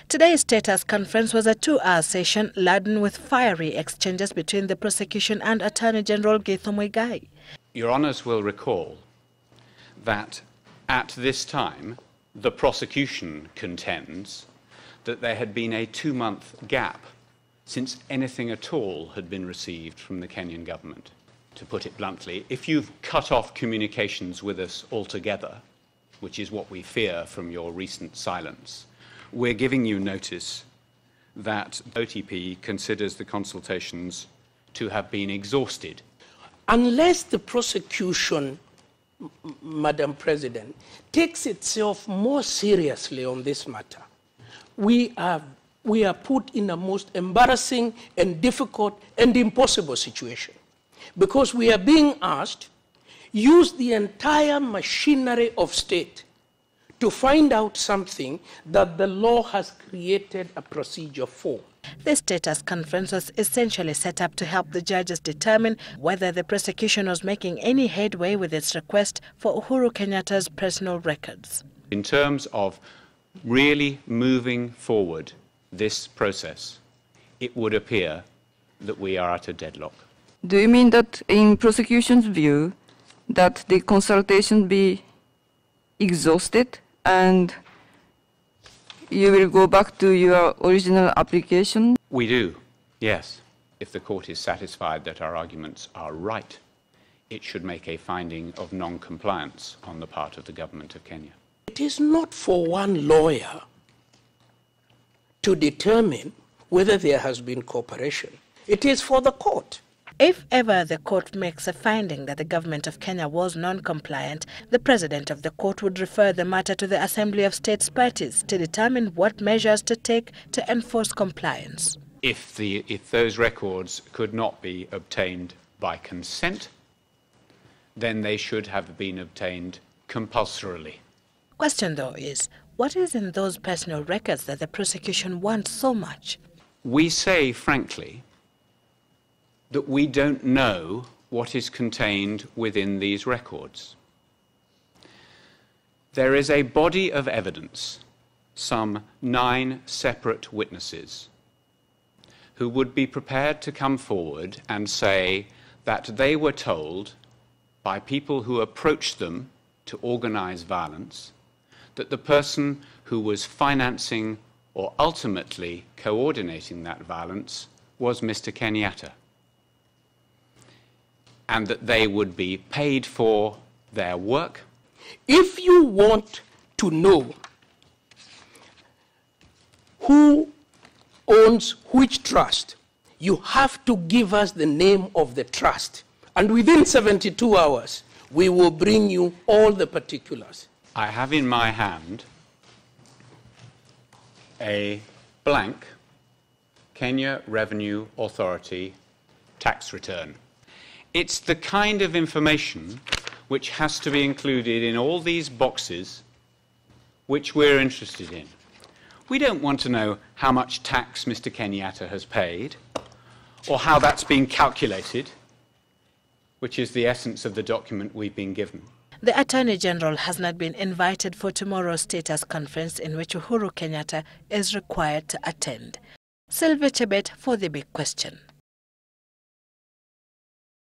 Today's Status Conference was a 2-hour session laden with fiery exchanges between the prosecution and Attorney General Githu Muigai. Your Honours will recall that at this time the prosecution contends that there had been a 2-month gap since anything at all had been received from the Kenyan government. To put it bluntly, if you've cut off communications with us altogether, which is what we fear from your recent silence, we're giving you notice that OTP considers the consultations to have been exhausted. Unless the prosecution, Madam President, takes itself more seriously on this matter, we are put in a most embarrassing and difficult and impossible situation, because we are being asked use the entire machinery of state to find out something that the law has created a procedure for. The Status Conference was essentially set up to help the judges determine whether the prosecution was making any headway with its request for Uhuru Kenyatta's personal records. In terms of really moving forward this process, it would appear that we are at a deadlock. Do you mean that in prosecution's view that the consultation be exhausted and you will go back to your original application? We do, yes. If the court is satisfied that our arguments are right, it should make a finding of non-compliance on the part of the government of Kenya. It is not for one lawyer to determine whether there has been cooperation. It is for the court. If ever the court makes a finding that the government of Kenya was non-compliant, the president of the court would refer the matter to the Assembly of States Parties to determine what measures to take to enforce compliance. If those records could not be obtained by consent, then they should have been obtained compulsorily. Question, though, is what is in those personal records that the prosecution wants so much? We say, frankly, that we don't know what is contained within these records. There is a body of evidence, some 9 separate witnesses, who would be prepared to come forward and say that they were told by people who approached them to organize violence that the person who was financing or ultimately coordinating that violence was Mr. Kenyatta, and that they would be paid for their work. If you want to know who owns which trust, you have to give us the name of the trust. And within 72 hours, we will bring you all the particulars. I have in my hand a blank Kenya Revenue Authority tax return. It's the kind of information which has to be included in all these boxes which we're interested in. We don't want to know how much tax Mr. Kenyatta has paid or how that's been calculated, which is the essence of the document we've been given. The Attorney General has not been invited for tomorrow's Status Conference in which Uhuru Kenyatta is required to attend. Sylvia Chebet for The Big Question.